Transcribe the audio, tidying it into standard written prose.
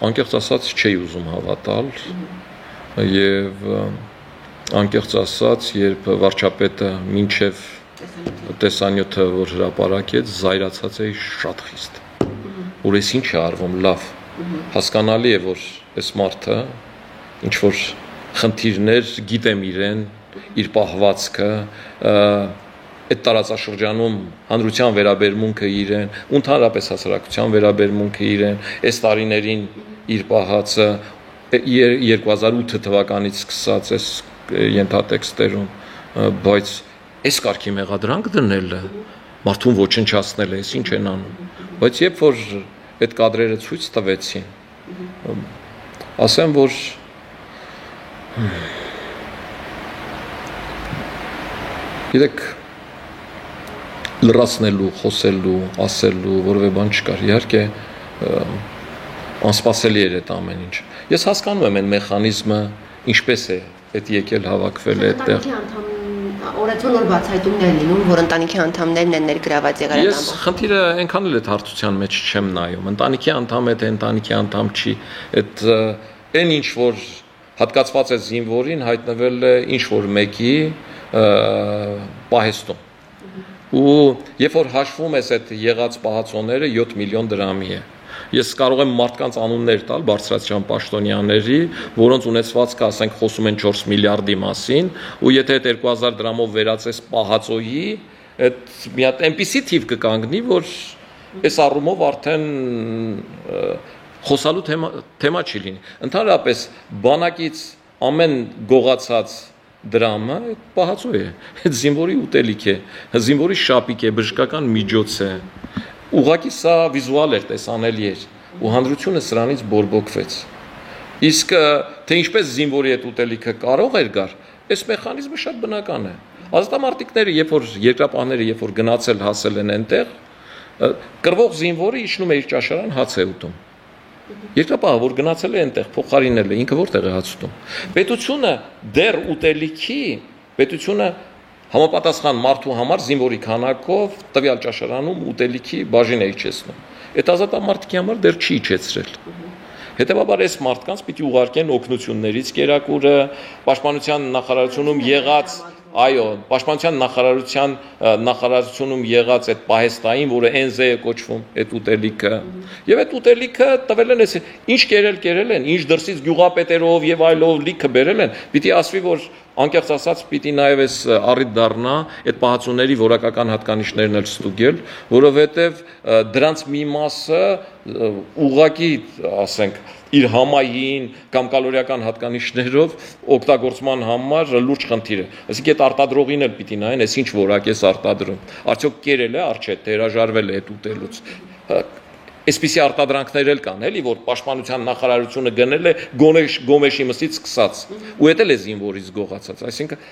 անկեղծ ասած չէի ուզում հավատալ եւ անկեղծ ասած երբ վարչապետը մինչեւ տեսանյութը որ հրապարակեց զայրացած էի շատ խիստ որ էս ինչ է արվում լավ հասկանալի է որ այս մարդը ինչ որ խնդիրներ գիտեմ իրեն իր պահվածքը այդ տարածաշրջանում հանրության վերաբերմունքը իրեն ու ընդհանրապես հասարակության վերաբերմունքը իրեն այս տարիներին իր պահածը 2008 թվականից սկսած այս ենթատեքստերում բայց այս կարգի մեղադրանք դնելը մարդուն ոչնչացնել է այս ինչ են անում բայց երբ որ այդ կադրերը ցույց տվեցին ասեմ որ գիտեք լրացնելու, խոսելու, ասելու, որևէ բան չկար։ Իհարկե անսպասելի էր այդ ամեն ինչ։ Ես հասկանում եմ այն մեխանիզմը ինչպես է այդ եկել հավաքվել է այդտեղ։ Օրեցօր բացահայտումներ լինում, որ ընտանիքի անդամներն են ներգրաված եղել Ես խնդիրը այնքան էլ այդ հարցության մեջ չեմ նայում։ Ընտանիքի անդամ է, թե ընտանիքի անդամ չի, այդ այն ինչ որ հատկացված է զինվորին հայտնվել է ինչ որ մեկի պահեստում։ Ու երբ որ հաշվում ես այդ եղած պահածոները 7 միլիոն դրամի է։ Ես կարող եմ մարդկանց անուններ տալ բարձրացիան պաշտոնյաների, որոնց ունեցվածքը ասենք խոսում են 4 միլիարդի մասին, ու եթե այդ 2000 դրամով վերածես պահածոյի, այդ մի հատ այնպիսի թիվ կկանգնի, որ այս առումով արդեն խոսալու թեմա չի լինի։ Ընդհանրապես բանակից ամեն գողացած դրամը պահածո է, այդ զինվորի ուտելիք է, զինվորի շապիկ է, բժշկական միջոց է, ուղղակի սա վիզուալ էր, տեսանելի էր, ու հանրությունը սրանից բորբոքվեց, իսկ թե ինչպես զինվորի այդ ուտելիքը կարող էր գար, այս մեխանիզմը շատ բնական է, ազատամարտիկները, երբ որ երկրապահները, երբ որ գնացել հասել են այնտեղ, կռվող զինվորը իջնում է իր ճաշարան հաց է ուտում, Երկրապահը, որ գնացել է այնտեղ, փոխարինել է, ինքը որտեղ է հաց ուտում։ Պետությունը դեռ ուտելիքի, պետությունը համապատասխան մարդու համար զինվորի քանակով տվյալ ճաշարանում ուտելիքի բաժին է իջեցնում։ Այդ ազատամարտիկի համար դեռ չի իջեցրել։ Հետևաբար այս մարդկանց պիտի ուղարկեն օգնություններից կերակուրը, պաշտպանության նախարարությունում եղած Այո, պաշտպանության նախարարությունում եղած այդ պահեստային, որը NZ է կոչվում, այդ ուտելիքը, եւ այդ ուտելիքը տվել են, ինչ կերել են, ինչ դրսից գյուղապետերով եւ այլով լիքը բերել են, պիտի ասվի, որ անկեղծ ասած պիտի նաեւ էս առիթ դառնա այդ պահածոների որակական հատկանիշներն էլ ստուգել, որովհետեւ դրանց մի մասը ուղղակի, ասենք, իր համային կամ կալորիական հատկանիշներով օգտագործման համար լուրջ խնդիր է։ Այսինքն այդ արտադրողին էլ պիտի նայեն, այս ինչ որակ է արտադրում։ Արդյոք կերել է, արչե հրաժարվել է այդ ուտելուց։ Այսպիսի արտադրանքներ էլ կան, էլի, որ պաշտպանության նախարարությունը գնել է Գոմեշի մսից սկսած, ու դա էլ է զինվորից գողացած։ Այսինքն